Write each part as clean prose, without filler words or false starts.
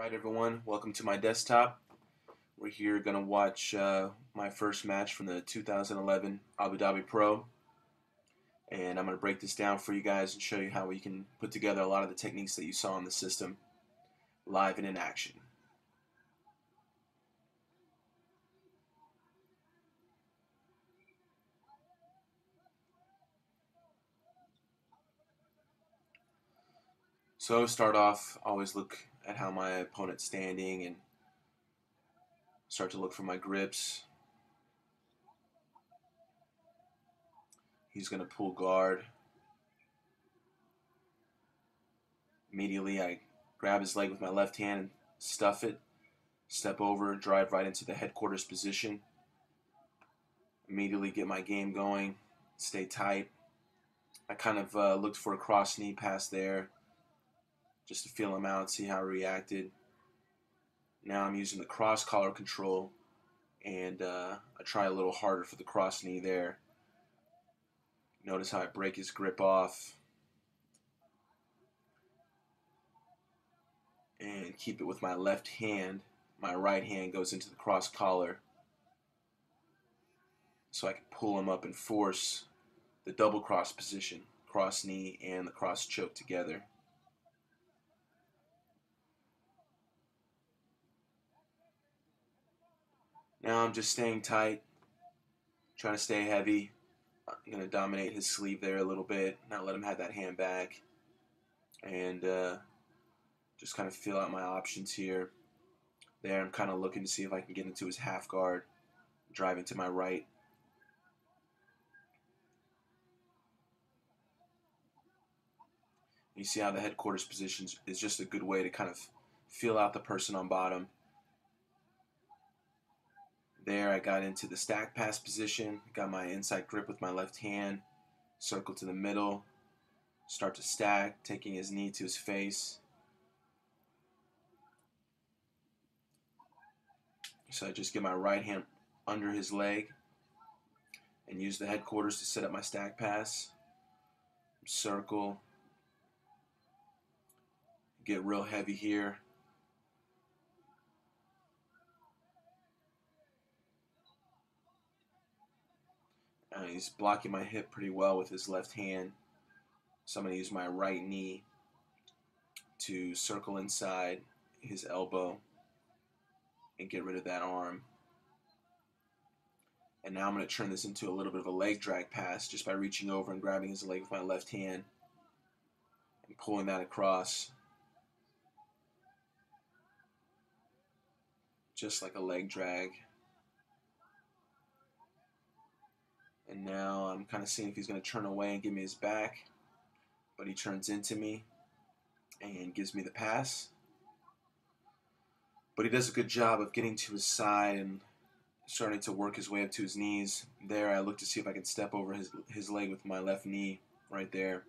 Alright everyone, welcome to my desktop. We're here going to watch my first match from the 2011 Abu Dhabi Pro, and I'm going to break this down for you guys and show you how we can put together a lot of the techniques that you saw in the system live and in action. So start off, always look at how my opponent's standing and start to look for my grips. He's going to pull guard. Immediately I grab his leg with my left hand and stuff it, step over, drive right into the headquarters position. Immediately get my game going, stay tight. I kind of looked for a cross knee pass there just to feel him out, see how he reacted. Now I'm using the cross collar control, and I try a little harder for the cross knee there. Notice how I break his grip off and keep it with my left hand. My right hand goes into the cross collar so I can pull him up and force the double cross position, cross knee and the cross choke together. Now I'm just staying tight, trying to stay heavy. I'm going to dominate his sleeve there a little bit, not let him have that hand back, and just kind of feel out my options here. There I'm kind of looking to see if I can get into his half guard, driving to my right. You see how the headquarters position is just a good way to kind of feel out the person on bottom. There I got into the stack pass position, got my inside grip with my left hand, circle to the middle, start to stack, taking his knee to his face. So I just get my right hand under his leg and use the headquarters to set up my stack pass. Circle, get real heavy here. He's blocking my hip pretty well with his left hand. So I'm going to use my right knee to circle inside his elbow and get rid of that arm. And now I'm going to turn this into a little bit of a leg drag pass just by reaching over and grabbing his leg with my left hand and pulling that across. Just like a leg drag. And now I'm kind of seeing if he's going to turn away and give me his back. But he turns into me and gives me the pass. But he does a good job of getting to his side and starting to work his way up to his knees. There I look to see if I can step over his leg with my left knee right there.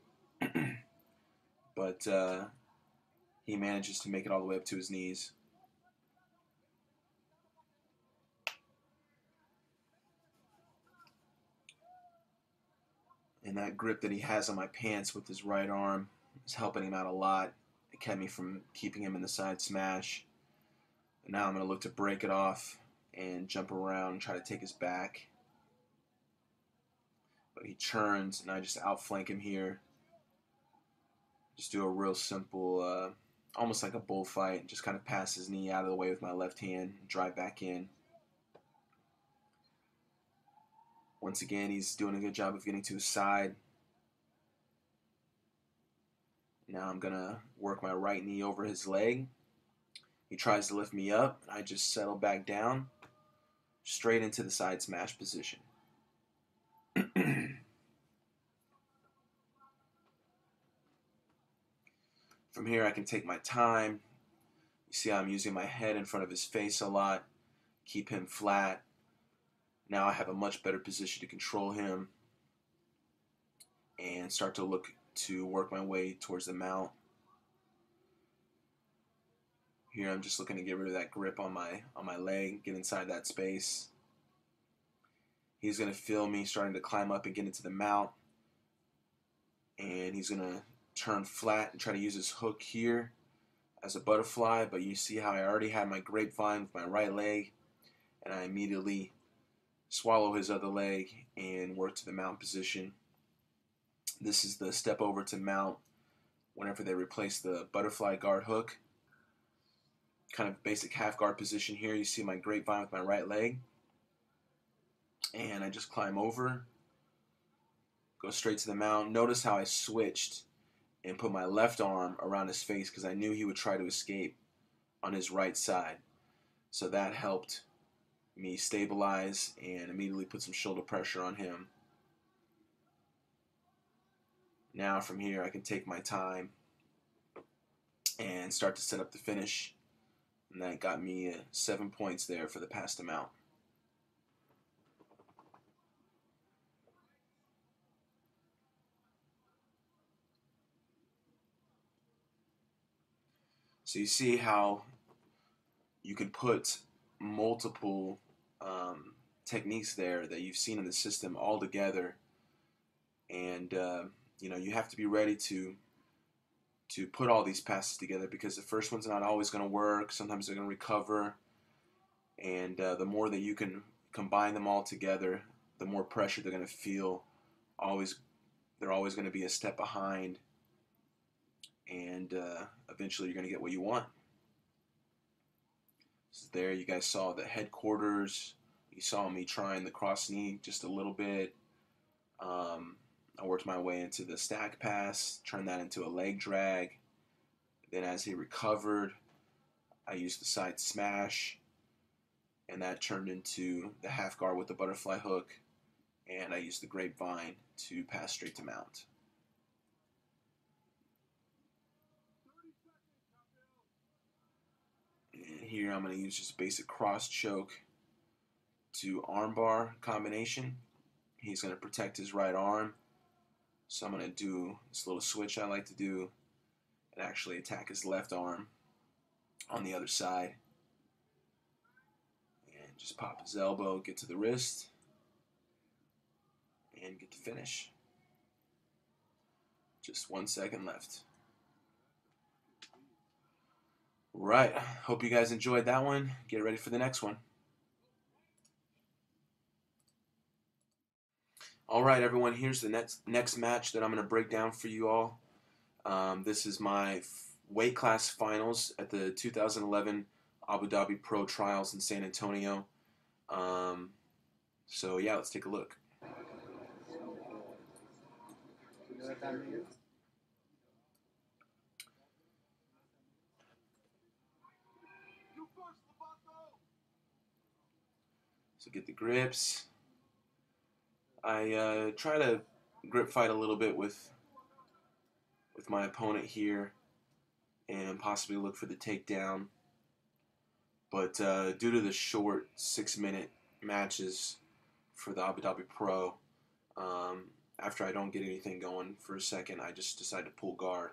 But he manages to make it all the way up to his knees. And that grip that he has on my pants with his right arm is helping him out a lot. It kept me from keeping him in the side smash. And now I'm going to look to break it off and jump around and try to take his back. But he turns and I just outflank him here. Just do a real simple, almost like a bullfight. Just kind of pass his knee out of the way with my left hand and drive back in. Once again, he's doing a good job of getting to his side. Now I'm going to work my right knee over his leg. He tries to lift me up, and I just settle back down, straight into the side smash position. From here, I can take my time. You see how I'm using my head in front of his face a lot, keep him flat. Now I have a much better position to control him and start to look to work my way towards the mount. Here I'm just looking to get rid of that grip on my leg, get inside that space. He's going to feel me starting to climb up and get into the mount. And he's going to turn flat and try to use his hook here as a butterfly, but you see how I already had my grapevine with my right leg, and I immediately swallow his other leg and work to the mount position. This is the step over to mount whenever they replace the butterfly guard hook. Kind of basic half guard position here. You see my grapevine with my right leg, and I just climb over, go straight to the mount. Notice how I switched and put my left arm around his face because I knew he would try to escape on his right side. So that helped me stabilize and immediately put some shoulder pressure on him. Now from here I can take my time and start to set up the finish. And that got me 7 points there for the pass to mount. So you see how you can put multiple techniques there that you've seen in the system all together, and you have to be ready to put all these passes together, because the first one's not always going to work. Sometimes they're going to recover, and the more that you can combine them all together, the more pressure they're going to feel. They're always going to be a step behind, and eventually you're going to get what you want. So there you guys saw the headquarters. You saw me trying the cross knee just a little bit. I worked my way into the stack pass, turned that into a leg drag. Then as he recovered, I used the side smash, and that turned into the half guard with the butterfly hook, and I used the grapevine to pass straight to mount. And here I'm going to use just basic cross choke to armbar combination. He's going to protect his right arm, so I'm going to do this little switch I like to do and actually attack his left arm on the other side. And just pop his elbow, get to the wrist, and get the finish. Just 1 second left. Right, hope you guys enjoyed that one. Get ready for the next one. Alright everyone, here's the next match that I'm going to break down for you all. This is my weight class finals at the 2011 Abu Dhabi Pro Trials in San Antonio. So yeah, let's take a look. So get the grips. I try to grip fight a little bit with my opponent here and possibly look for the takedown. But due to the short 6-minute matches for the Abu Dhabi Pro, after I don't get anything going for a second, I just decide to pull guard.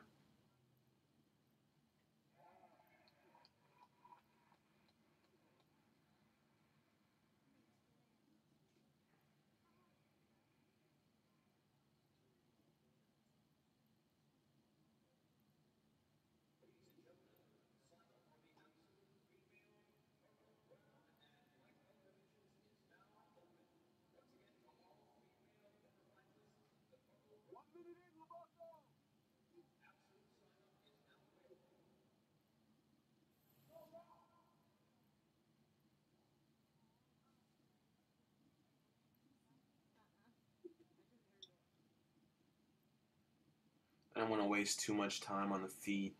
I don't want to waste too much time on the feet,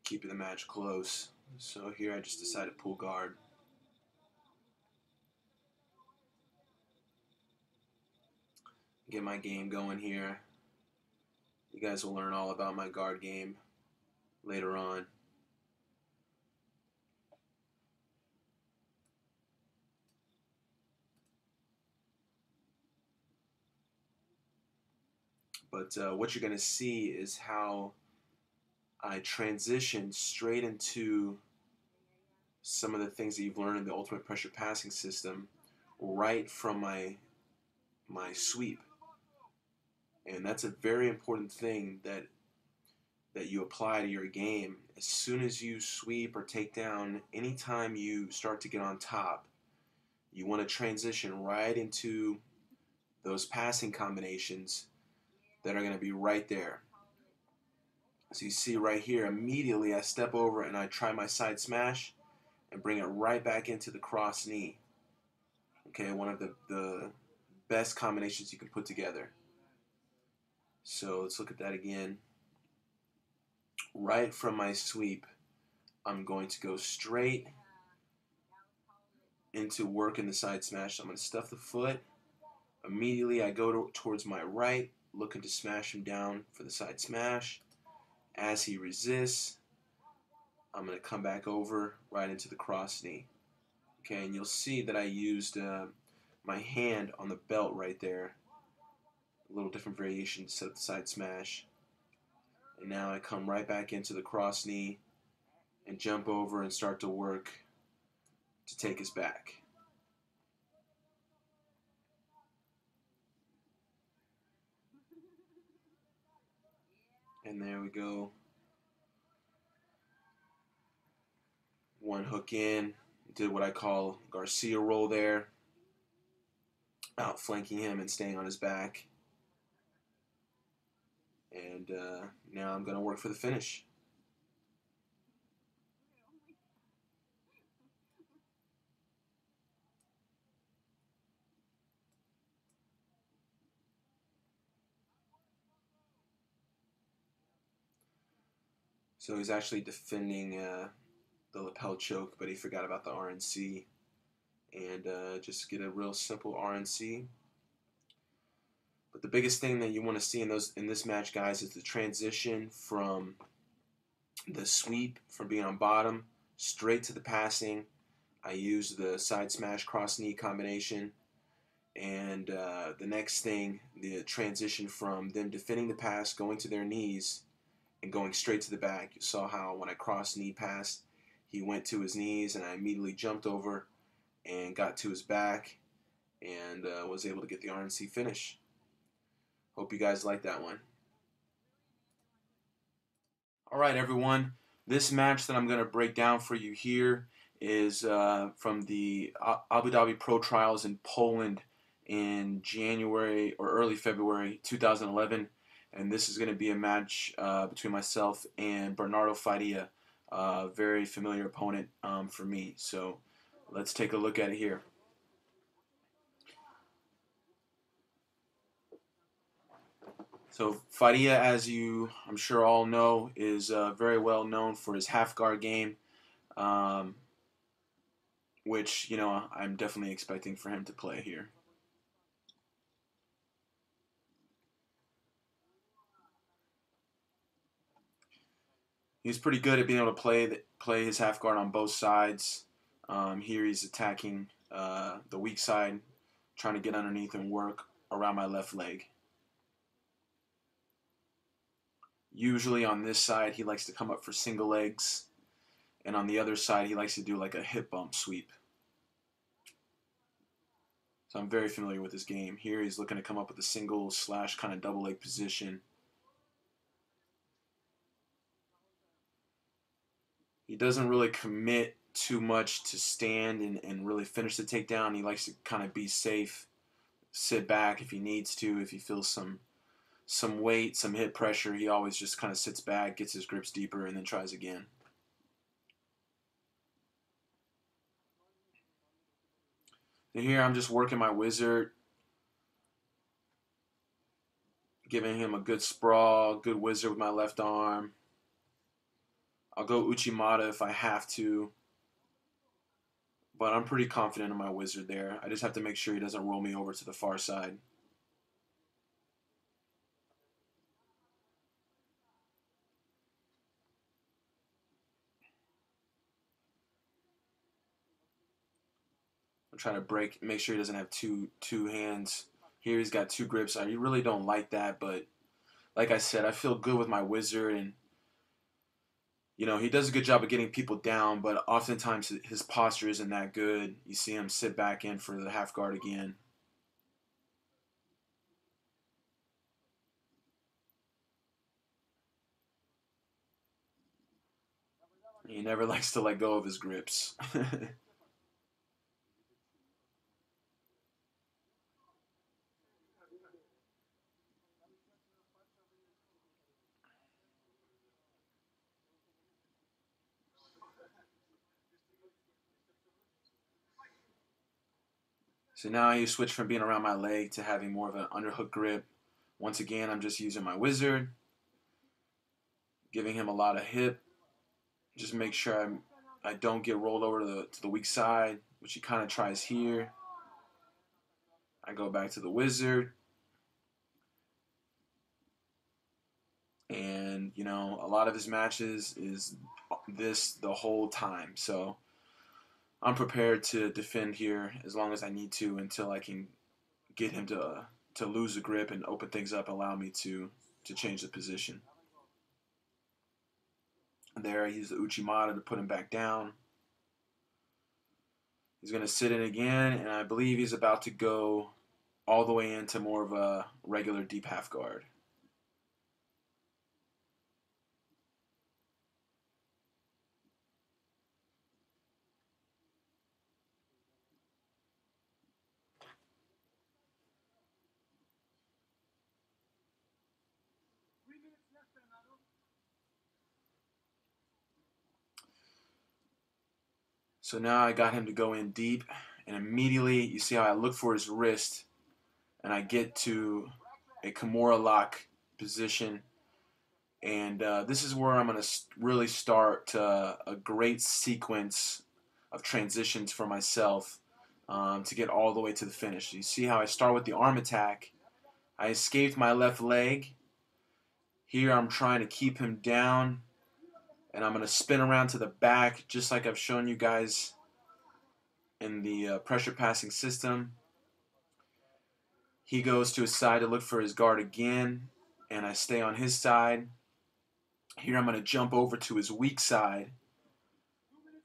keeping the match close. So here I just decide to pull guard. Get my game going here. You guys will learn all about my guard game later on. But what you're going to see is how I transition straight into some of the things that you've learned in the ultimate pressure passing system right from my sweep. And that's a very important thing that that you apply to your game. As soon as you sweep or take down, anytime you start to get on top, you want to transition right into those passing combinations that are going to be right there. So you see right here, immediately I step over and I try my side smash and bring it right back into the cross knee. Okay, one of the best combinations you can put together. So let's look at that again. Right from my sweep, I'm going to go straight into working the side smash. So I'm going to stuff the foot. Immediately I go towards my right, looking to smash him down for the side smash. As he resists, I'm going to come back over right into the cross knee. Okay, and you'll see that I used my hand on the belt right there. A little different variation to set up the side smash. And now I come right back into the cross knee and jump over and start to work to take his back. And there we go. One hook in. Did what I call Garcia roll there. Outflanking him and staying on his back. And now I'm going to work for the finish. So he's actually defending the lapel choke, but he forgot about the RNC. And just get a real simple RNC. But the biggest thing that you want to see in this match, guys, is the transition from the sweep, from being on bottom, straight to the passing. I use the side smash cross knee combination. And the next thing, the transition from them defending the pass, going to their knees, and going straight to the back. You saw how when I cross knee passed, he went to his knees, and I immediately jumped over and got to his back and was able to get the RNC finish. Hope you guys like that one. All right, everyone. This match that I'm going to break down for you here is from the Abu Dhabi Pro Trials in Poland in January or early February 2011. And this is going to be a match between myself and Bernardo Faria, a very familiar opponent for me. So let's take a look at it here. So Faria, as you I'm sure all know, is very well known for his half guard game, which I'm definitely expecting for him to play here. He's pretty good at being able to play his half guard on both sides. Here he's attacking the weak side, trying to get underneath and work around my left leg. Usually on this side, he likes to come up for single legs, and on the other side, he likes to do like a hip bump sweep. So I'm very familiar with his game. Here he's looking to come up with a single / kind of double leg position. He doesn't really commit too much to stand and really finish the takedown. He likes to kind of be safe, sit back if he needs to. If he feels some weight, some hip pressure, he always just kind of sits back, gets his grips deeper, and then tries again. And here I'm just working my wizard, giving him a good sprawl, good wizard with my left arm. I'll go Uchimata if I have to, but I'm pretty confident in my wizard there. I just have to make sure he doesn't roll me over to the far side. I'm trying to make sure he doesn't have two hands. Here he's got two grips. I really don't like that, but like I said, I feel good with my wizard, and he does a good job of getting people down, but oftentimes his posture isn't that good. You see him sit back in for the half guard again. He never likes to let go of his grips. So now you switch from being around my leg to having more of an underhook grip. Once again, I'm just using my wizard, giving him a lot of hip. Just make sure I don't get rolled over to the weak side, which he kind of tries here. I go back to the wizard. And, you know, a lot of his matches is this the whole time. So I'm prepared to defend here as long as I need to until I can get him to lose the grip and open things up, allow me to change the position. There, I use the Uchimata to put him back down. He's going to sit in again, and I believe he's about to go all the way into more of a regular deep half guard. So now I got him to go in deep, and immediately you see how I look for his wrist, and I get to a Kimura lock position. And this is where I'm going to really start a great sequence of transitions for myself to get all the way to the finish. You see how I start with the arm attack. I escaped my left leg. Here I'm trying to keep him down, and I'm going to spin around to the back just like I've shown you guys in the pressure passing system. He goes to his side to look for his guard again, and I stay on his side. Here I'm going to jump over to his weak side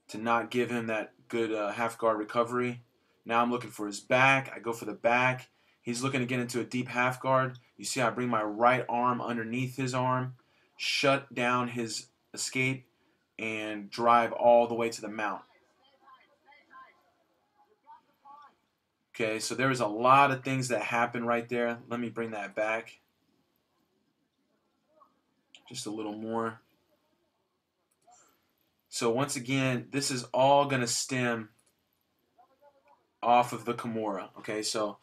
to not give him that good half guard recovery. Now I'm looking for his back. I go for the back. He's looking to get into a deep half guard. You see I bring my right arm underneath his arm, shut down his escape, and drive all the way to the mount. Okay, so there was a lot of things that happened right there. Let me bring that back just a little more. So once again, this is all going to stem off of the Kimura. Okay, so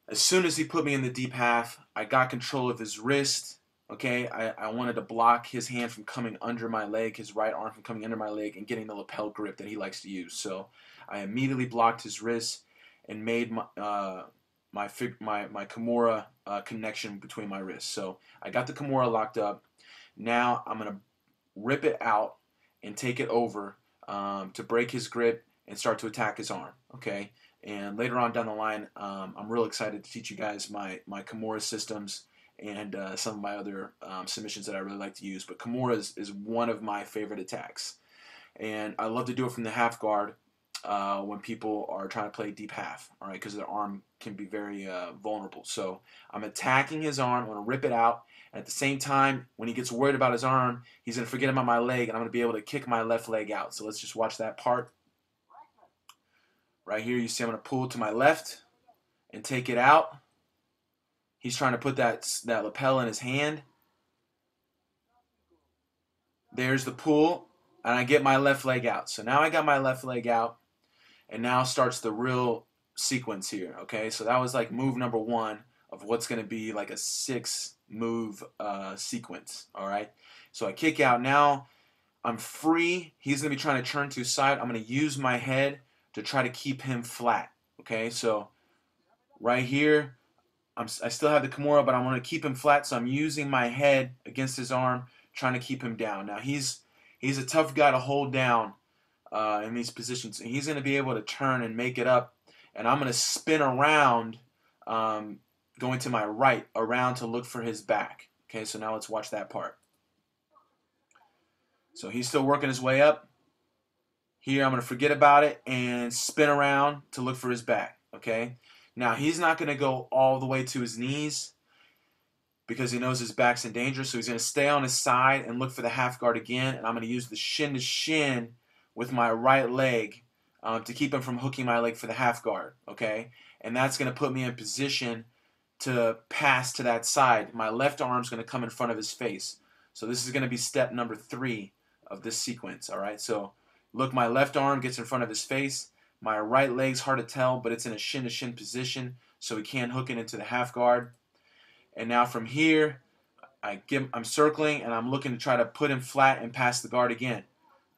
as soon as he put me in the deep half, I got control of his wrist. Okay, I wanted to block his hand from coming under my leg, his right arm from coming under my leg and getting the lapel grip that he likes to use. So I immediately blocked his wrist and made my Kimura connection between my wrists. So I got the Kimura locked up. Now I'm going to rip it out and take it over to break his grip and start to attack his arm. Okay, and later on down the line, I'm real excited to teach you guys my Kimura systems and some of my other submissions that I really like to use. But Kimura is one of my favorite attacks, and I love to do it from the half guard when people are trying to play deep half. All right, because their arm can be very vulnerable. So I'm attacking his arm. I'm going to rip it out. And at the same time, when he gets worried about his arm, he's going to forget about my leg, and I'm going to be able to kick my left leg out. So let's just watch that part. Right here, you see I'm going to pull to my left and take it out. He's trying to put that lapel in his hand. There's the pull, and I get my left leg out. So now I got my left leg out, and now starts the real sequence here. Okay, so that was like move number one of what's going to be like a 6-move sequence. All right, so I kick out. Now I'm free. He's going to be trying to turn to his side. I'm going to use my head to try to keep him flat. Okay, so right here, I still have the Kimura, but I want to keep him flat, so I'm using my head against his arm, trying to keep him down. Now he's a tough guy to hold down in these positions. And he's going to be able to turn and make it up, and I'm going to spin around, going to my right, around to look for his back. Okay, so now let's watch that part. So he's still working his way up. Here I'm going to forget about it and spin around to look for his back. Okay. Now he's not going to go all the way to his knees. because he knows his back's in danger. So he's going to stay on his side and look for the half guard again. And I'm going to use the shin to shin with my right leg to keep him from hooking my leg for the half guard. Okay, and that's going to put me in position to pass to that side. My left arm's going to come in front of his face. So this is going to be step number 3 of this sequence. All right, so look, my left arm gets in front of his face. My right leg's hard to tell, but it's in a shin-to-shin position, so he can't hook it into the half guard. And now from here, I'm circling, and I'm looking to try to put him flat and pass the guard again.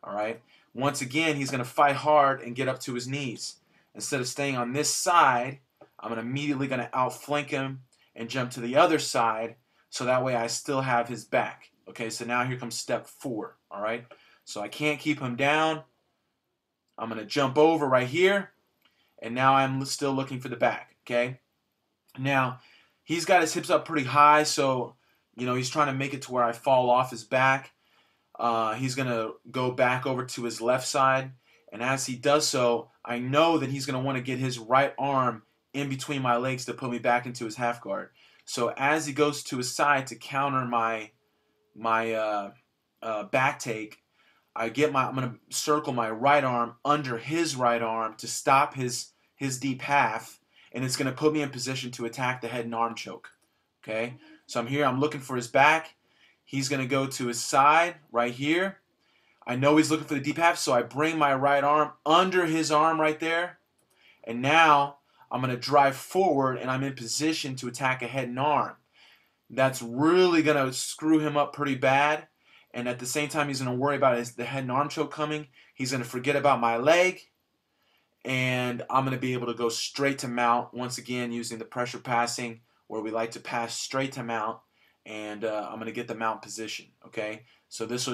All right. Once again, he's going to fight hard and get up to his knees. Instead of staying on this side, I'm immediately going to outflank him and jump to the other side, so that way I still have his back. Okay, so now here comes step 4. All right. So I can't keep him down. I'm going to jump over right here, and now I'm still looking for the back. Okay. Now, he's got his hips up pretty high, so he's trying to make it to where I fall off his back. He's going to go back over to his left side, and as he does so, I know that he's going to want to get his right arm in between my legs to put me back into his half guard. So as he goes to his side to counter my back take, I'm going to circle my right arm under his right arm to stop his deep half, and it's going to put me in position to attack the head and arm choke. Okay, so I'm here, I'm looking for his back. He's going to go to his side right here. I know he's looking for the deep half, so I bring my right arm under his arm right there. And now I'm going to drive forward, and I'm in position to attack a head and arm. That's really going to screw him up pretty bad. And at the same time, he's going to worry about the head and arm choke coming. He's going to forget about my leg. And I'm going to be able to go straight to mount, once again using the pressure passing, where we like to pass straight to mount. And I'm going to get the mount position. Okay, so this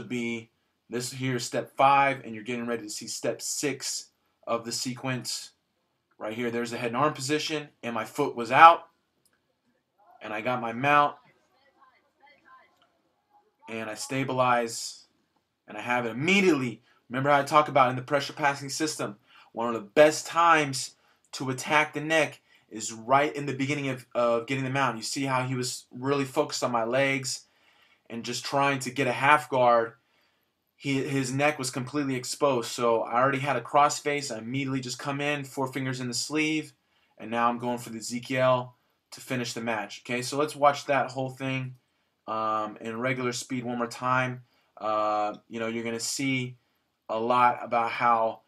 here is step 5, and you're getting ready to see step 6 of the sequence. Right here, there's the head and arm position, and my foot was out, and I got my mount, and I stabilize, and I have it immediately. Remember how I talk about in the pressure passing system, one of the best times to attack the neck is right in the beginning of getting the mount. You see how he was really focused on my legs and just trying to get a half guard. His neck was completely exposed, so I already had a cross face. I immediately just come in, 4 fingers in the sleeve, and now I'm going for the Ezekiel to finish the match. Okay, so let's watch that whole thing in regular speed one more time. You're going to see a lot about how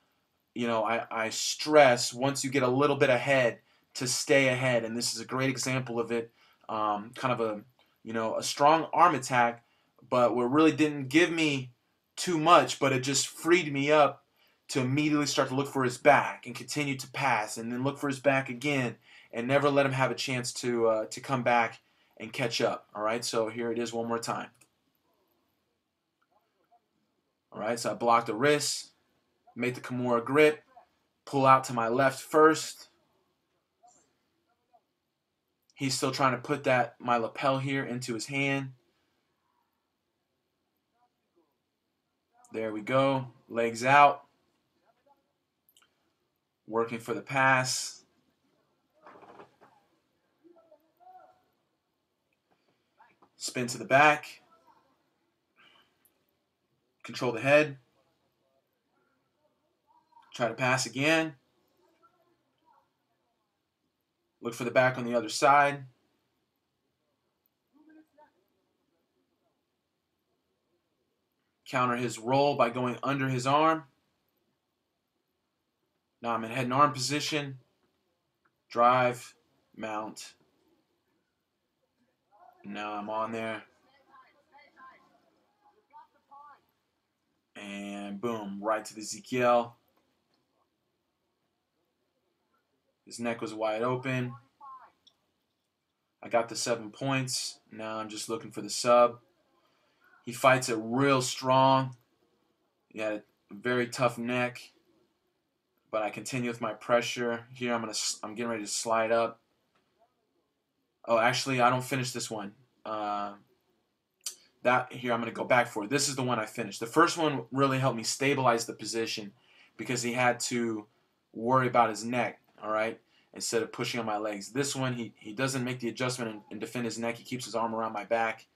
I stress once you get a little bit ahead to stay ahead, and this is a great example of it. Kind of a strong arm attack, but what really didn't give me too much, but it just freed me up to immediately start to look for his back and continue to pass, and then look for his back again, and never let him have a chance to come back and catch up. All right, so here it is one more time. All right, so I block the wrist, make the Kimura grip, pull out to my left first. He's still trying to put my lapel here into his hand. There we go. Legs out. Working for the pass. Spin to the back. Control the head. Try to pass again. Look for the back on the other side. Counter his roll by going under his arm. Now I'm in head and arm position. Drive, mount. Now I'm on there. And boom, right to the Ezekiel. His neck was wide open. I got the 7 points. Now I'm just looking for the sub. He fights it real strong. He had a very tough neck. But I continue with my pressure. Here I'm getting ready to slide up. Oh, actually, I don't finish this one. Here I'm going to go back for it. This is the one I finished. The first one really helped me stabilize the position because he had to worry about his neck. All right, instead of pushing on my legs. This one, he doesn't make the adjustment and defend his neck. He keeps his arm around my back,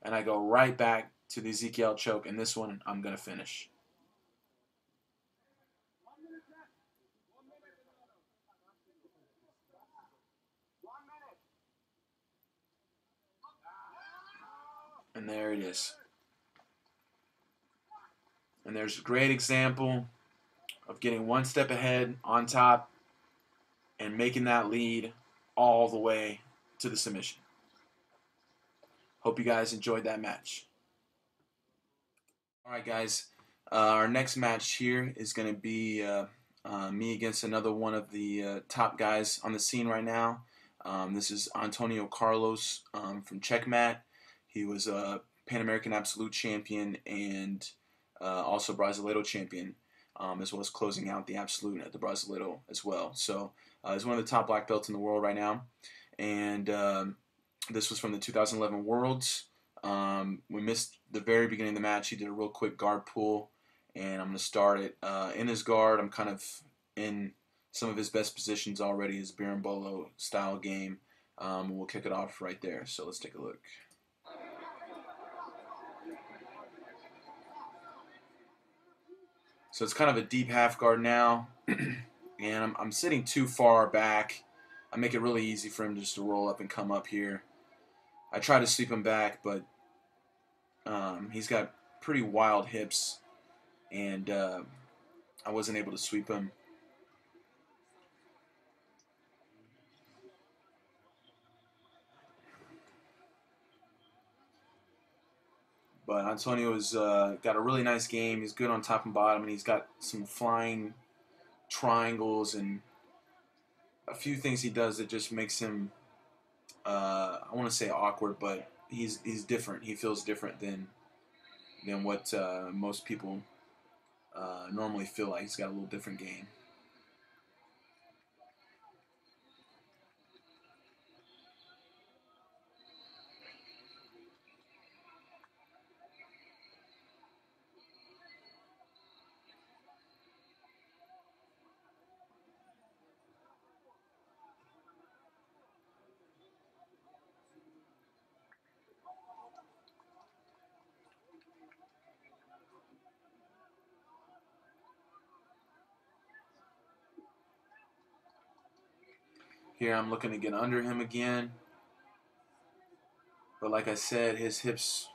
and I go right back to the Ezekiel Choke, and this one I'm going to finish. And there it is. And there's a great example of getting one step ahead on top and making that lead all the way to the submission. Hope you guys enjoyed that match. All right, guys. Our next match here is going to be me against another one of the top guys on the scene right now. This is Antonio Carlos from Checkmat. He was a Pan American Absolute Champion and also Brasileiro Champion, as well as closing out the Absolute at the Brasileiro as well. So he's one of the top black belts in the world right now. And this was from the 2011 Worlds. We missed the very beginning of the match. He did a real quick guard pull, and I'm going to start it in his guard. I'm kind of in some of his best positions already, his Berimbolo style game. We'll kick it off right there. So let's take a look. So it's kind of a deep half guard now, and I'm sitting too far back. I make it really easy for him just to roll up and come up here. I try to sweep him back, but he's got pretty wild hips, and I wasn't able to sweep him. But Antonio's got a really nice game. He's good on top and bottom, and he's got some flying triangles and a few things he does that just makes him, I want to say awkward, but he's different. He feels different than what most people normally feel like. He's got a little different game. Here I'm looking to get under him again. But like I said, his hips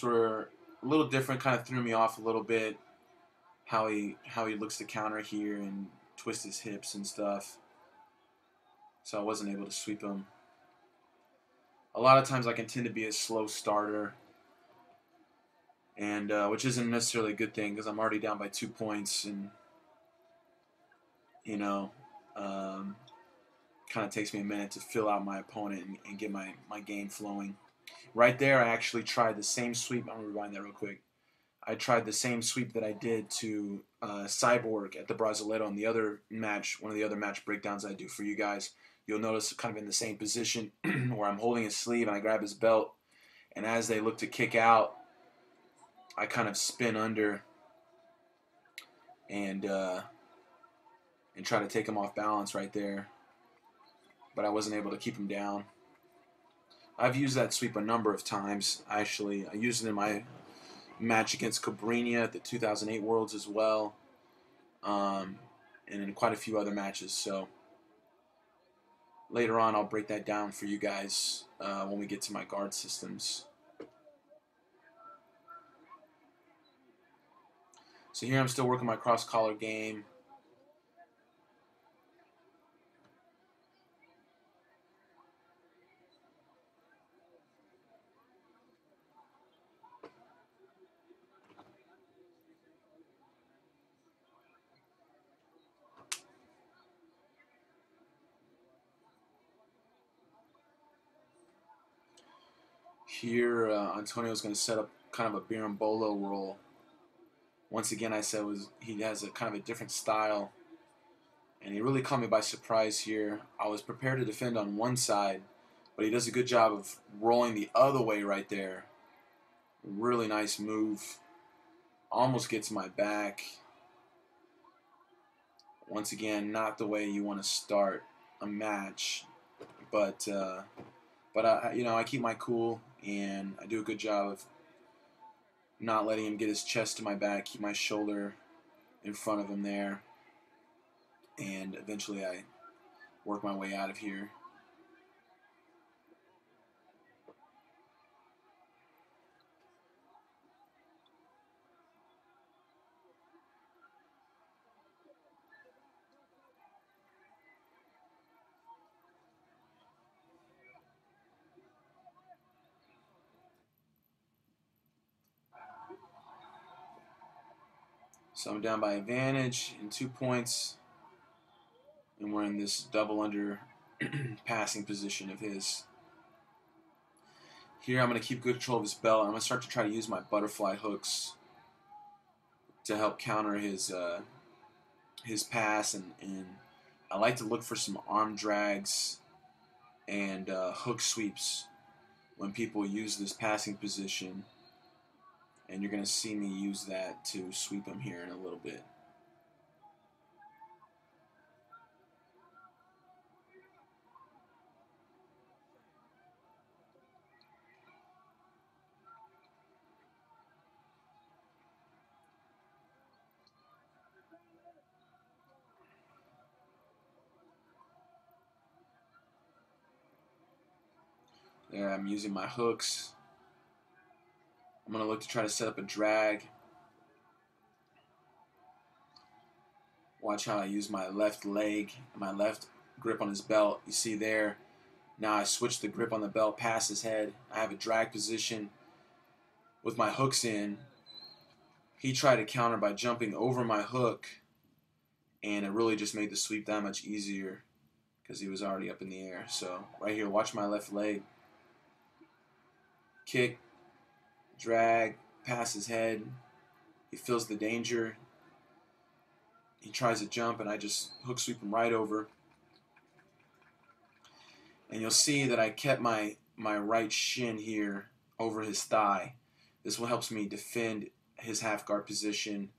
were a little different, kind of threw me off a little bit. How he looks to counter here and twist his hips and stuff. So I wasn't able to sweep him. A lot of times I can tend to be a slow starter, and which isn't necessarily a good thing because I'm already down by 2 points, and kind of takes me a minute to fill out my opponent and get my game flowing. Right there, I actually tried the same sweep. I'm going to rewind that real quick. I tried the same sweep that I did to Cyborg at the Brasileiro on the other match, one of the other match breakdowns I do for you guys. You'll notice kind of in the same position where I'm holding his sleeve and I grab his belt. And as they look to kick out, I kind of spin under and try to take him off balance right there. But I wasn't able to keep him down. I've used that sweep a number of times. Actually, I used it in my match against Cabrini at the 2008 Worlds as well, and in quite a few other matches. So later on, I'll break that down for you guys when we get to my guard systems. So here I'm still working my cross-collar game. Here, Antonio's going to set up kind of a Berimbolo roll. Once again, I said he has a kind of a different style, and he really caught me by surprise here. I was prepared to defend on one side, but he does a good job of rolling the other way right there. Really nice move. Almost gets my back. Once again, not the way you want to start a match, but I keep my cool and I do a good job of not letting him get his chest to my back, keep my shoulder in front of him there, and eventually I work my way out of here. So I'm down by advantage in 2 points, and we're in this double under passing position of his. Here I'm going to keep good control of his belt. I'm going to start to try to use my butterfly hooks to help counter his pass, and I like to look for some arm drags and hook sweeps when people use this passing position, and you're going to see me use that to sweep him here in a little bit. There, I'm using my hooks. I'm going to look to try to set up a drag. Watch how I use my left leg, my left grip on his belt. You see there, now I switch the grip on the belt past his head. I have a drag position with my hooks in. He tried to counter by jumping over my hook, and it really just made the sweep that much easier because he was already up in the air. So right here, watch my left leg. Kick, drag, past his head. He feels the danger. He tries to jump, and I just hook sweep him right over. And you'll see that I kept my right shin here over his thigh. This will help me defend his half guard position,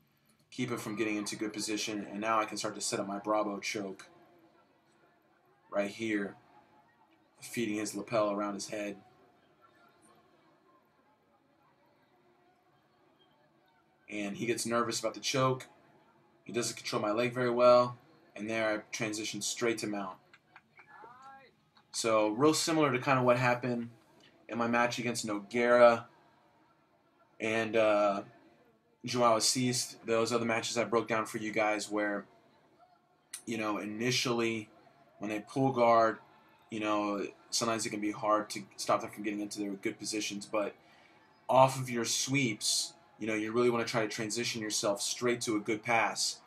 keep him from getting into good position, and now I can start to set up my Bravo choke right here, feeding his lapel around his head. And he gets nervous about the choke. He doesn't control my leg very well, and there I transition straight to mount. So real similar to kind of what happened in my match against Nogueira and Joao Assis, those other matches I broke down for you guys where, initially when they pull guard, sometimes it can be hard to stop them from getting into their good positions, but off of your sweeps, you really want to try to transition yourself straight to a good pass.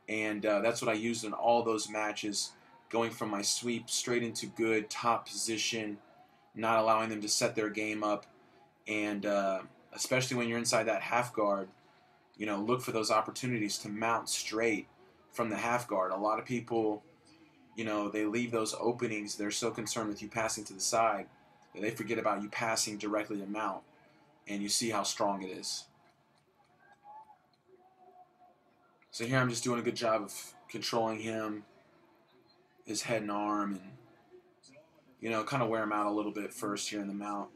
And that's what I used in all those matches, going from my sweep straight into good top position, not allowing them to set their game up. And especially when you're inside that half guard, look for those opportunities to mount straight from the half guard. A lot of people, they leave those openings. They're so concerned with you passing to the side that they forget about you passing directly to mount. And you see how strong it is. So here I'm just doing a good job of controlling him, his head and arm, and, kind of wear him out a little bit first here in the mount.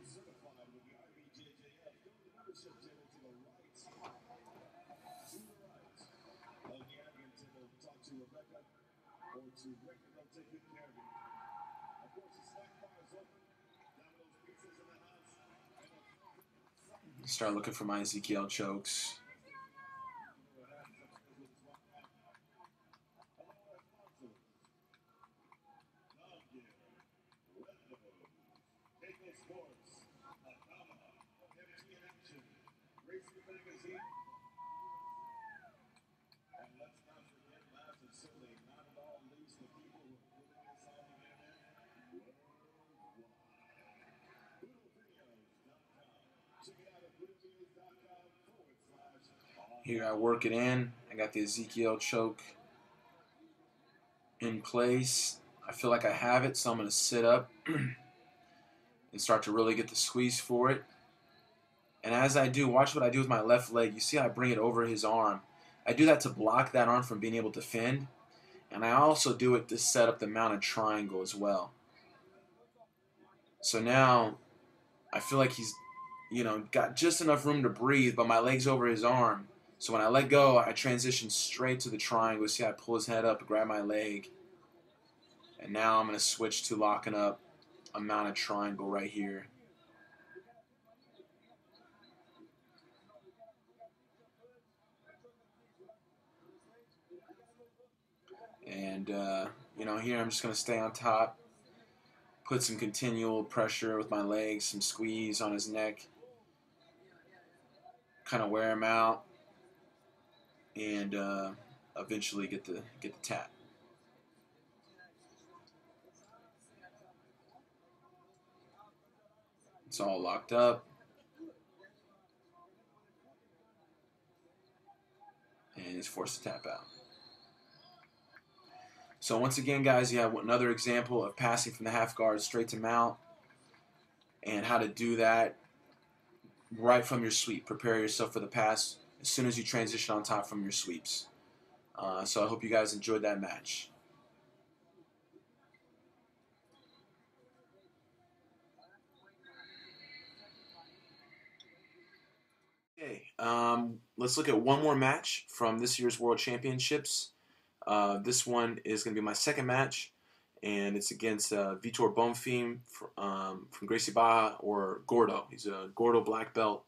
Start looking for my Ezekiel chokes. Here I work it in. I got the Ezekiel choke in place. I feel like I have it, so I'm going to sit up and start to really get the squeeze for it. And as I do, watch what I do with my left leg. You see I bring it over his arm. I do that to block that arm from being able to fend. And I also do it to set up the mounted triangle as well. So now I feel like he's, got just enough room to breathe, but my leg's over his arm. So when I let go, I transition straight to the triangle. See, I pull his head up, grab my leg, and now I'm going to switch to locking up a mounted triangle right here. And, here I'm just going to stay on top, put some continual pressure with my legs, some squeeze on his neck, kind of wear him out, and eventually get the tap. It's all locked up. And he's forced to tap out. So once again, guys, you have another example of passing from the half guard straight to mount, and how to do that right from your sweep. Prepare yourself for the pass as soon as you transition on top from your sweeps. So I hope you guys enjoyed that match. Okay, let's look at one more match from this year's World Championships. This one is going to be my second match, and it's against Vitor Bonfim from Gracie Barra, or Gordo. He's a Gordo black belt.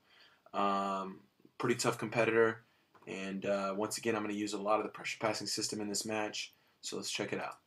Pretty tough competitor, and once again, I'm going to use a lot of the pressure passing system in this match, so let's check it out.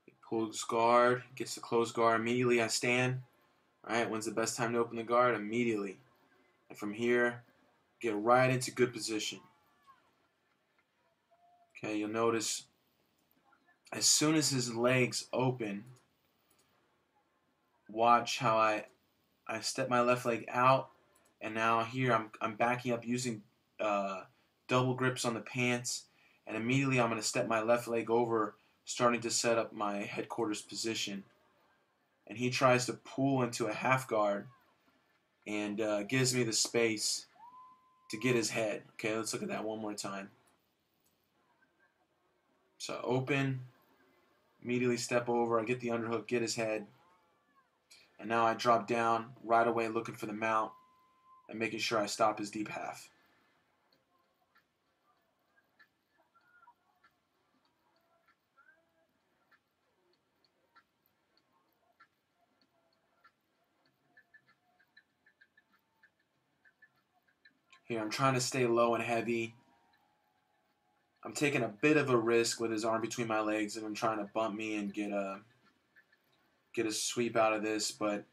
He pulls guard, gets the closed guard. Immediately I stand. All right, when's the best time to open the guard? Immediately. And from here, get right into good position. Okay, you'll notice as soon as his legs open, watch how I step my left leg out, and now here I'm backing up using double grips on the pants, and immediately I'm going to step my left leg over, starting to set up my headquarters position. And he tries to pull into a half guard and gives me the space to get his head. Okay, let's look at that one more time. So open, immediately step over, I get the underhook, get his head, and now I drop down right away looking for the mount and making sure I stop his deep half. Here I'm trying to stay low and heavy. I'm taking a bit of a risk with his arm between my legs, and I'm trying to bump me and get a sweep out of this, but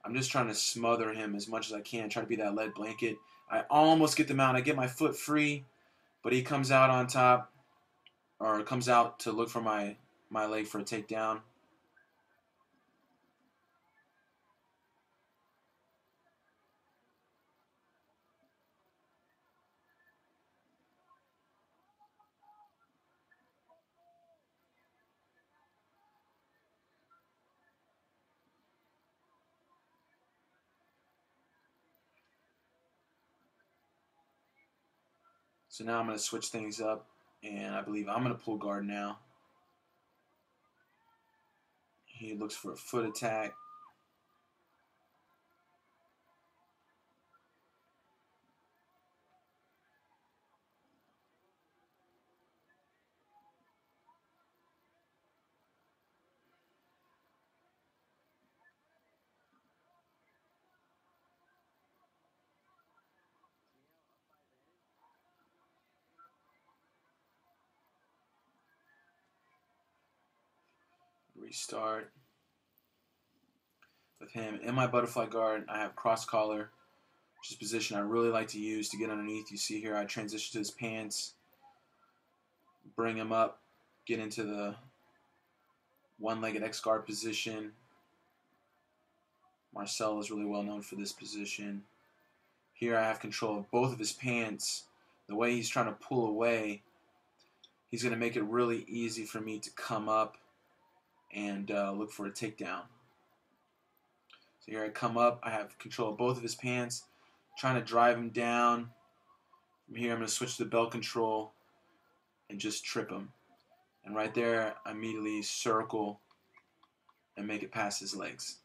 I'm just trying to smother him as much as I can, try to be that lead blanket. I almost get the mount. I get my foot free, but he comes out on top, or comes out to look for my leg for a takedown. So now I'm going to switch things up, and I believe I'm going to pull guard now. He looks for a foot attack. Restart. with him. In my butterfly guard, I have cross collar, which is a position I really like to use to get underneath. You see here I transition to his pants, bring him up, get into the one-legged X guard position. Marcel is really well known for this position. Here I have control of both of his pants. The way he's trying to pull away, he's going to make it really easy for me to come up and look for a takedown. So here I come up, I have control of both of his pants, trying to drive him down. From here I'm going to switch to belt control and just trip him. And right there, I immediately circle and make it past his legs.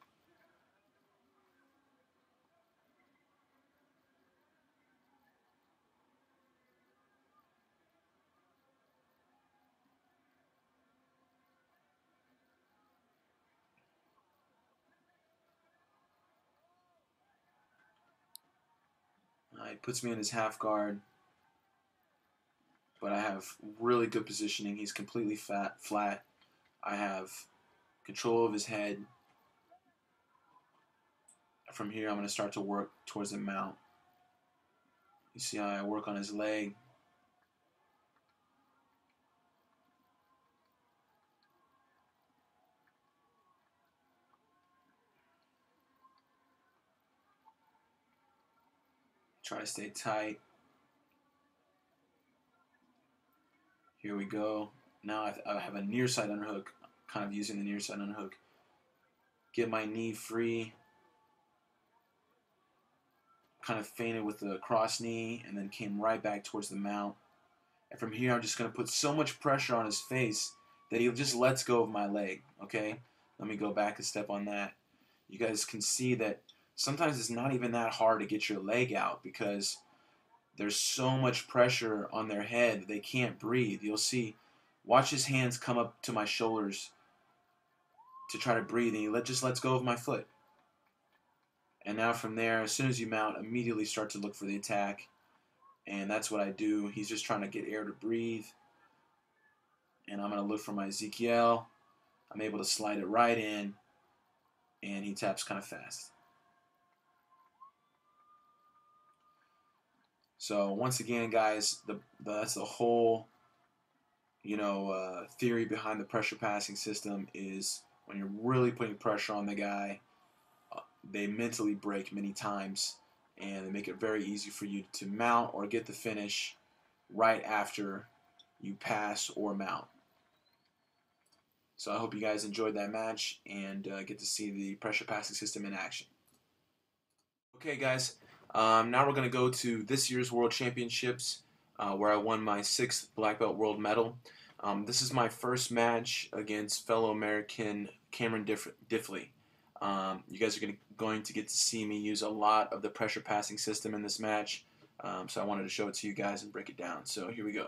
He puts me in his half guard, but I have really good positioning. He's completely flat. I have control of his head. From here, I'm going to start to work towards the mount. You see how I work on his leg. Try to stay tight. Here we go. Now I have a near side underhook, kind of using the near side underhook. Get my knee free. Kind of feinted with the cross knee and then came right back towards the mount. And from here, I'm just going to put so much pressure on his face that he just lets go of my leg, okay? Let me go back a step on that. You guys can see that sometimes it's not even that hard to get your leg out because there's so much pressure on their head that they can't breathe. You'll see, watch his hands come up to my shoulders to try to breathe, and he just lets go of my foot. And now from there, as soon as you mount, immediately start to look for the attack. And that's what I do. He's just trying to get air to breathe. And I'm going to look for my Ezekiel. I'm able to slide it right in, and he taps kind of fast. So once again, guys, that's the whole, theory behind the pressure passing system is when you're really putting pressure on the guy, they mentally break many times, and they make it very easy for you to mount or get the finish right after you pass or mount. So I hope you guys enjoyed that match and get to see the pressure passing system in action. Okay, guys, now we're going to go to this year's World Championships where I won my 6th black belt world medal. This is my first match against fellow American Cameron Diffley. You guys are going to get to see me use a lot of the pressure passing system in this match, so I wanted to show it to you guys and break it down. So here we go.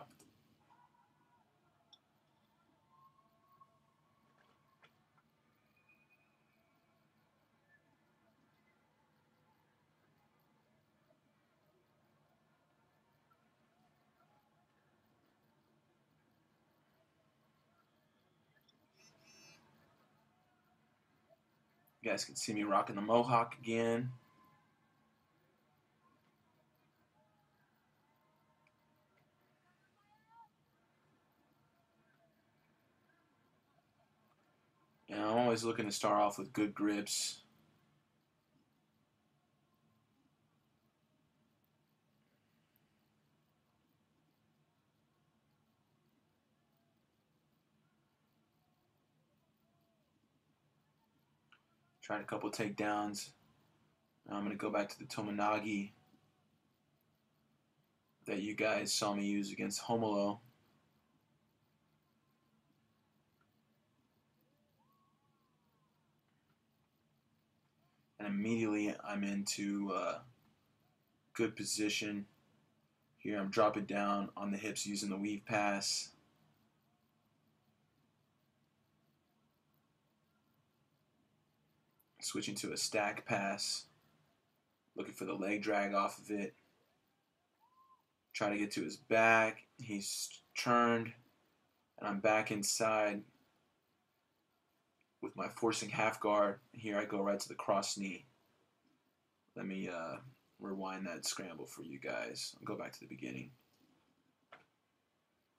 You guys can see me rocking the mohawk again. And I'm always looking to start off with good grips. Tried a couple takedowns. Now I'm going to go back to the Tomonagi that you guys saw me use against Homolo. And immediately I'm into good position. Here I'm dropping down on the hips using the weave pass. Switching to a stack pass. Looking for the leg drag off of it. Try to get to his back. He's turned. And I'm back inside with my forcing half guard. Here I go right to the cross knee. Let me rewind that scramble for you guys. I'll go back to the beginning.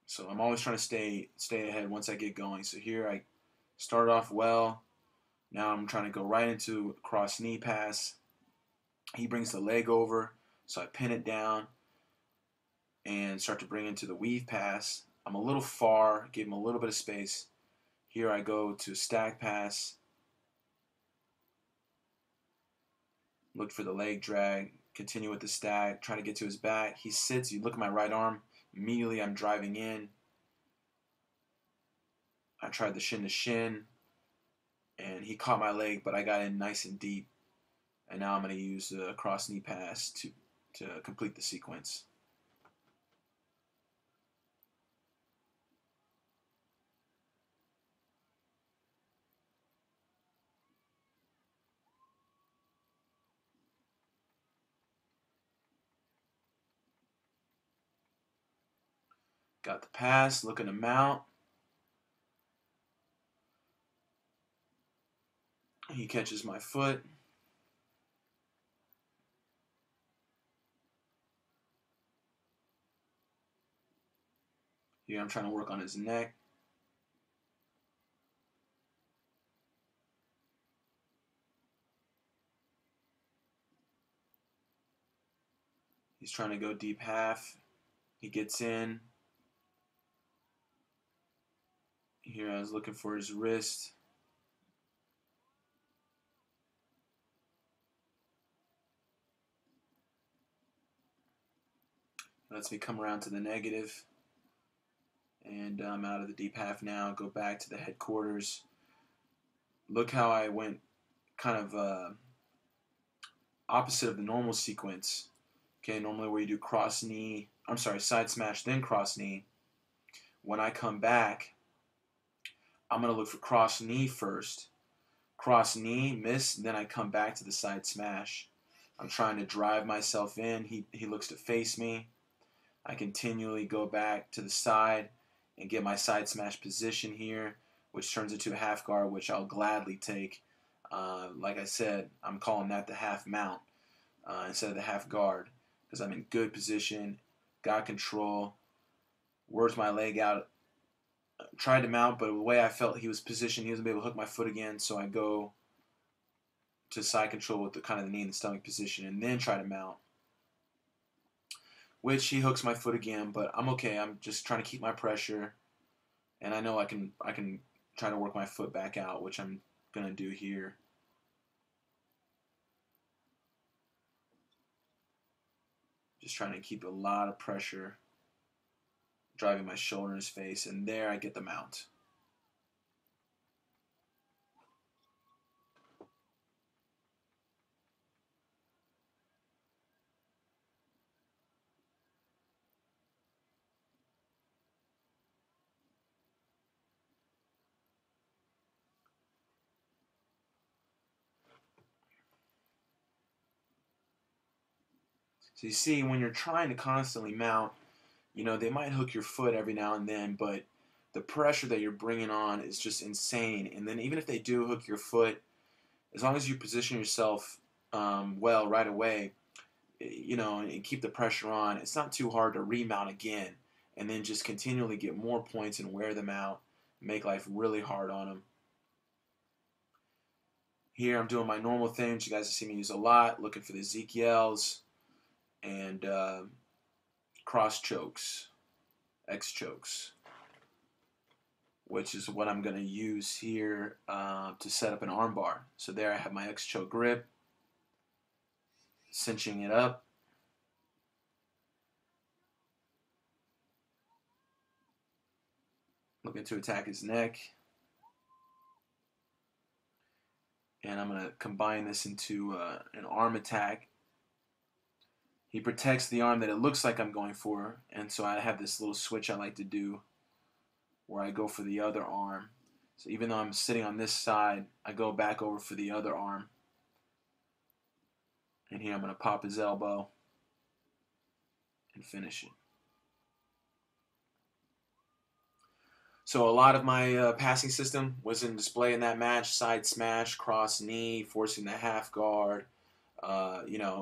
So I'm always trying to stay ahead once I get going. So here I started off well. Now I'm trying to go right into cross knee pass. He brings the leg over, so I pin it down and start to bring into the weave pass. I'm a little far, give him a little bit of space. Here I go to stack pass. Look for the leg drag, continue with the stack, try to get to his back. He sits, you look at my right arm, immediately I'm driving in. I tried the shin to shin, and he caught my leg, but I got in nice and deep. And now I'm going to use the cross knee pass to complete the sequence. Got the pass, looking to mount. He catches my foot. Here I'm trying to work on his neck. He's trying to go deep half. He gets in. Here I was looking for his wrist. Lets me come around to the negative. And I'm out of the deep half now. Go back to the headquarters. Look how I went kind of opposite of the normal sequence. Okay, normally where you do cross knee, I'm sorry, side smash, then cross knee. When I come back, I'm going to look for cross knee first. Cross knee, miss, then I come back to the side smash. I'm trying to drive myself in. He looks to face me. I continually go back to the side and get my side smash position here, which turns into a half guard, which I'll gladly take. Like I said, I'm calling that the half mount instead of the half guard because I'm in good position, got control, worked my leg out, tried to mount, but the way I felt he was positioned, he wasn't able to hook my foot again, so I go to side control with the kind of the knee and the stomach position and then try to mount, which he hooks my foot again, but I'm okay. I'm just trying to keep my pressure, and I know I can try to work my foot back out, which I'm going to do here. Just trying to keep a lot of pressure, driving my shoulder in his face, and there I get the mount. So you see, when you're trying to constantly mount, you know, they might hook your foot every now and then, but the pressure that you're bringing on is just insane. And then even if they do hook your foot, as long as you position yourself well right away, you know, and keep the pressure on, it's not too hard to remount again and then just continually get more points and wear them out, make life really hard on them. Here I'm doing my normal things you guys have seen me use a lot, looking for the Ezekiels and cross chokes, X chokes, which is what I'm going to use here to set up an armbar. So there I have my X choke grip, cinching it up. Looking to attack his neck. And I'm going to combine this into an arm attack. He protects the arm that it looks like I'm going for, and so I have this little switch I like to do where I go for the other arm. So even though I'm sitting on this side, I go back over for the other arm. And here I'm going to pop his elbow and finish it. So a lot of my passing system was in display in that match: side smash, cross knee, forcing the half guard,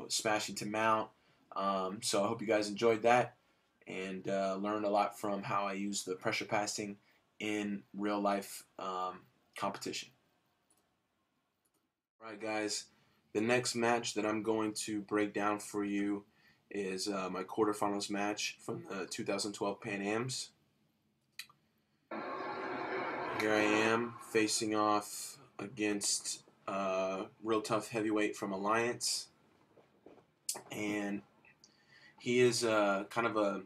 smashing to mount. So I hope you guys enjoyed that and learned a lot from how I use the pressure passing in real life competition. All right, guys. The next match that I'm going to break down for you is my quarterfinals match from the 2012 Pan Ams. Here I am facing off against real tough heavyweight from Alliance, and he is kind of a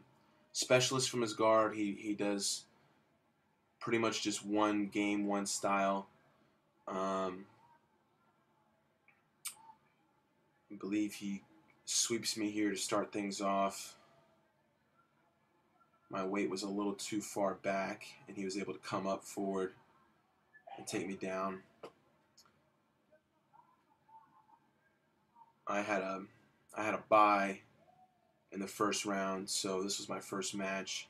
specialist from his guard. He does pretty much just one game, one style. I believe he sweeps me here to start things off. My weight was a little too far back, and he was able to come up forward and take me down. I had a bye in the first round, so this was my first match.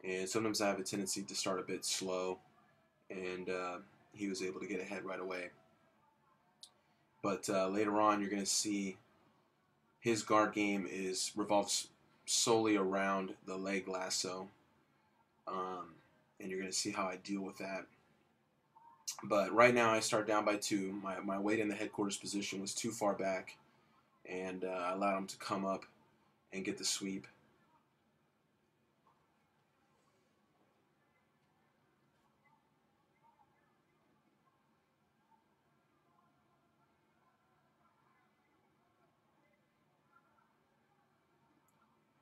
And sometimes I have a tendency to start a bit slow, and he was able to get ahead right away. But later on, you're going to see his guard game revolves solely around the leg lasso, and you're going to see how I deal with that. But right now, I start down by 2. My weight in the headquarters position was too far back, and I allowed him to come up and get the sweep.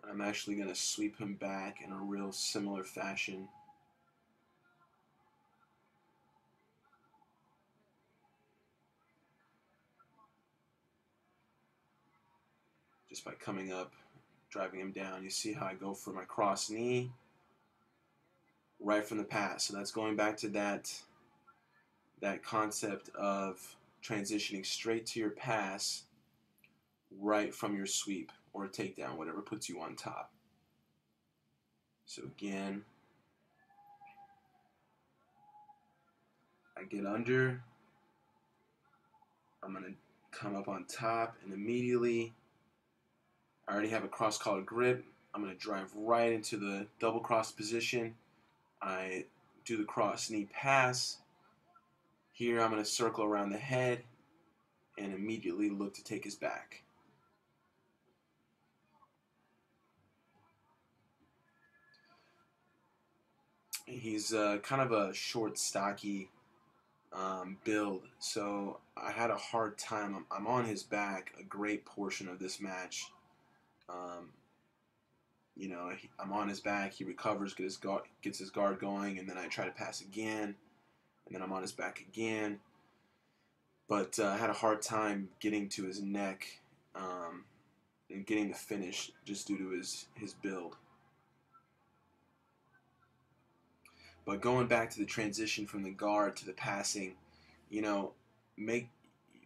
I'm actually going to sweep him back in a real similar fashion. Just by coming up, driving him down. You see how I go for my cross knee right from the pass. So that's going back to that concept of transitioning straight to your pass right from your sweep or takedown, whatever puts you on top. So again, I get under, I'm going to come up on top, and immediately I already have a cross collar grip. I'm going to drive right into the double cross position. I do the cross knee pass. Here I'm going to circle around the head and immediately look to take his back. He's kind of a short, stocky build, so I had a hard time. I'm on his back a great portion of this match. I'm on his back. He recovers, gets his guard going, and then I try to pass again, and then I'm on his back again. But I had a hard time getting to his neck and getting the finish just due to his build. But going back to the transition from the guard to the passing, make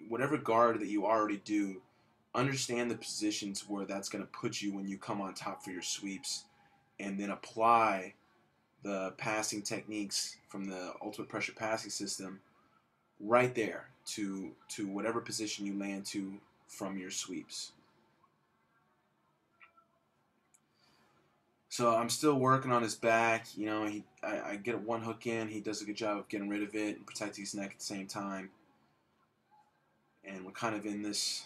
whatever guard that you already do, understand the positions where that's going to put you when you come on top for your sweeps, and then apply the passing techniques from the ultimate pressure passing system right there to whatever position you land to from your sweeps. So I'm still working on his back. I get one hook in. He does a good job of getting rid of it and protecting his neck at the same time. And we're kind of in this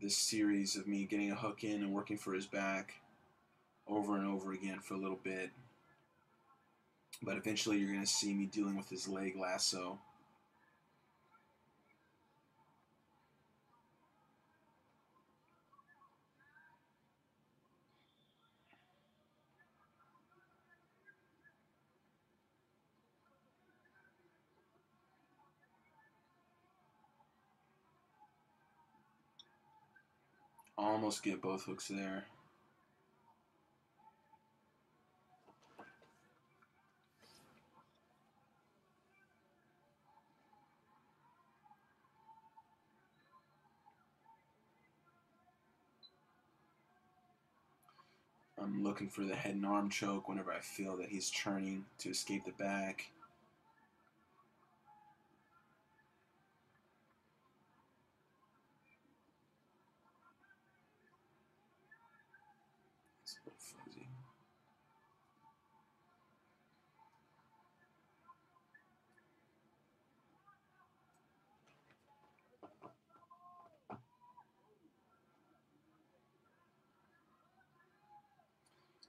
series of me getting a hook in and working for his back over and over again for a little bit. But eventually you're going to see me dealing with his leg lasso. Almost get both hooks there. I'm looking for the head and arm choke whenever I feel that he's turning to escape the back. It's a little fuzzy.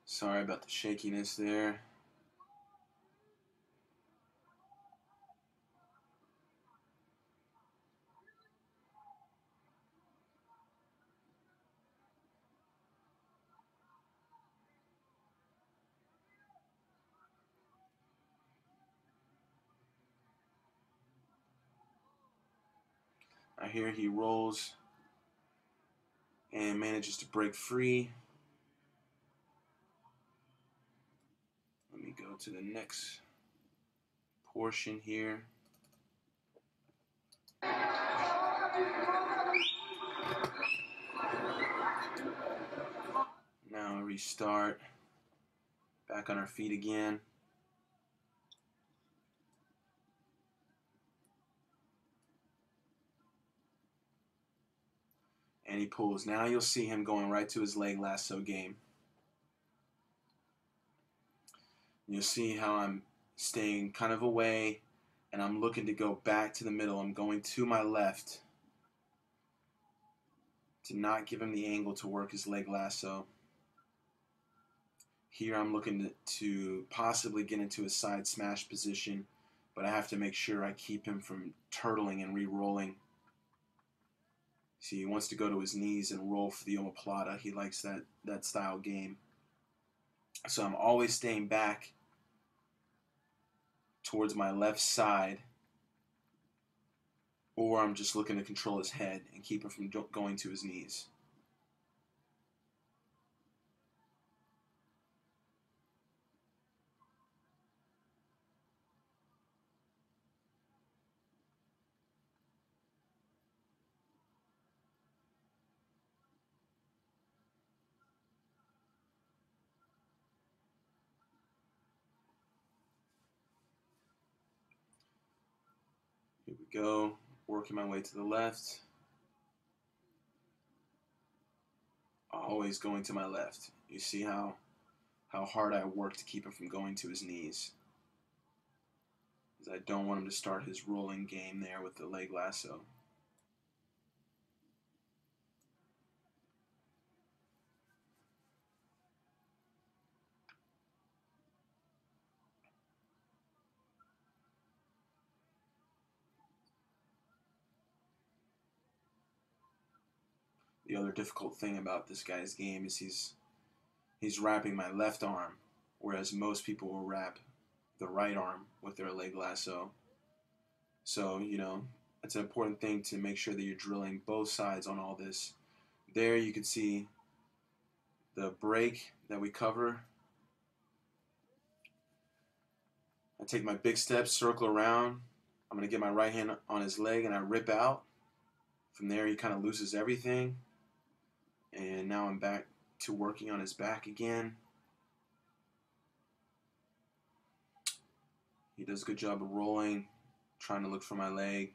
Sorry about the shakiness there. I hear he rolls and manages to break free. Let me go to the next portion here. Now restart. Back on our feet again. And he pulls. Now you'll see him going right to his leg lasso game. You'll see how I'm staying kind of away, and I'm looking to go back to the middle. I'm going to my left to not give him the angle to work his leg lasso. Here I'm looking to possibly get into a side smash position, but I have to make sure I keep him from turtling and re-rolling. See, he wants to go to his knees and roll for the omoplata. He likes that style game. So I'm always staying back towards my left side, or I'm just looking to control his head and keep him from going to his knees. Here we go, working my way to the left. Always going to my left. You see how hard I work to keep him from going to his knees. Because I don't want him to start his rolling game there with the leg lasso. The other difficult thing about this guy's game is he's wrapping my left arm, whereas most people will wrap the right arm with their leg lasso. So, it's an important thing to make sure that you're drilling both sides on all this. There you can see the break that we cover. I take my big step, circle around. I'm going to get my right hand on his leg and I rip out. From there he kind of loses everything. And now I'm back to working on his back again. He does a good job of rolling, trying to look for my leg.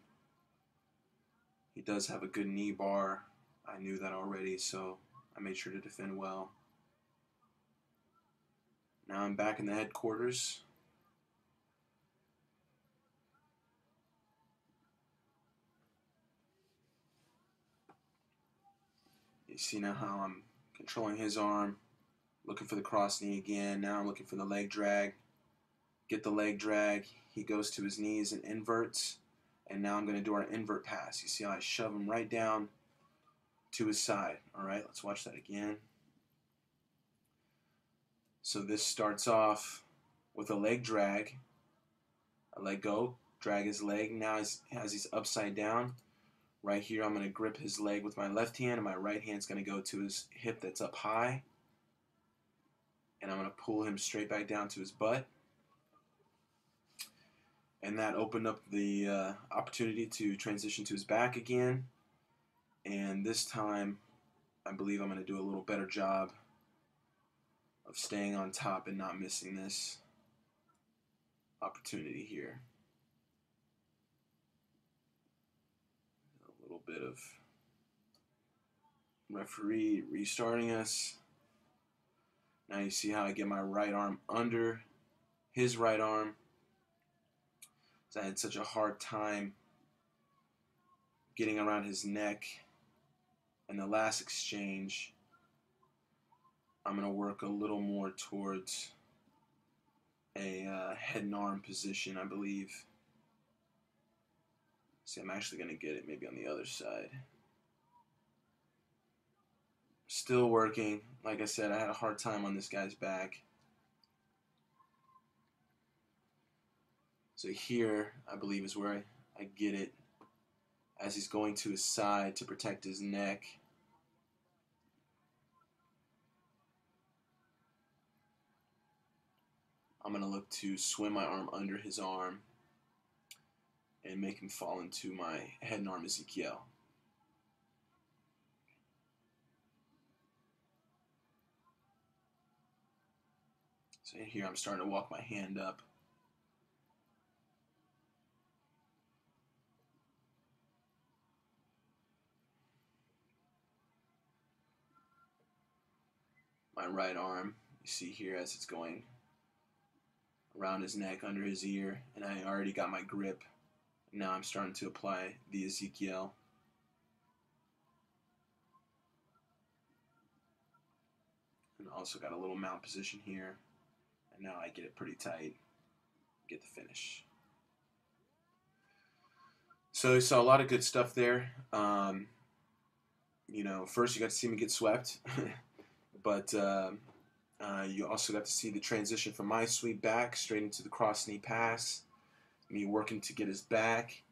He does have a good knee bar. I knew that already, so I made sure to defend well. Now I'm back in the headquarters. You see now how I'm controlling his arm, looking for the cross knee again. Now I'm looking for the leg drag. Get the leg drag. He goes to his knees and inverts. And now I'm going to do our invert pass. You see how I shove him right down to his side. All right, let's watch that again. So this starts off with a leg drag. I let go, drag his leg. Now as he's upside down, right here I'm going to grip his leg with my left hand, and my right hand's going to go to his hip that's up high. And I'm going to pull him straight back down to his butt. And that opened up the opportunity to transition to his back again. And this time, I believe I'm going to do a little better job of staying on top and not missing this opportunity here. A little bit of referee restarting us. Now you see how I get my right arm under his right arm. So I had such a hard time getting around his neck. In the last exchange, I'm going to work a little more towards a head and arm position, I believe. See, I'm actually going to get it maybe on the other side. Still working. Like I said, I had a hard time on this guy's back. So here, I believe, is where I get it as he's going to his side to protect his neck. I'm going to look to swim my arm under his arm and make him fall into my head and arm Ezekiel. So here I'm starting to walk my hand up. My right arm, you see here as it's going around his neck, under his ear, and I already got my grip. Now I'm starting to apply the Ezekiel. And also got a little mount position here. And now I get it pretty tight, get the finish. So you saw a lot of good stuff there. You know, first you got to see me get swept, but you also got to see the transition from my sweep back straight into the cross knee pass, me working to get his back,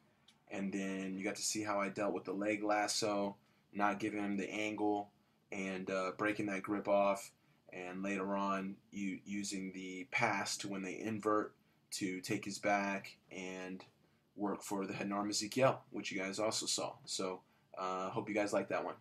and then you got to see how I dealt with the leg lasso, not giving him the angle, and breaking that grip off, and later on you using the pass to when they invert to take his back and work for the head and arm Ezekiel, which you guys also saw. So hope you guys like that one.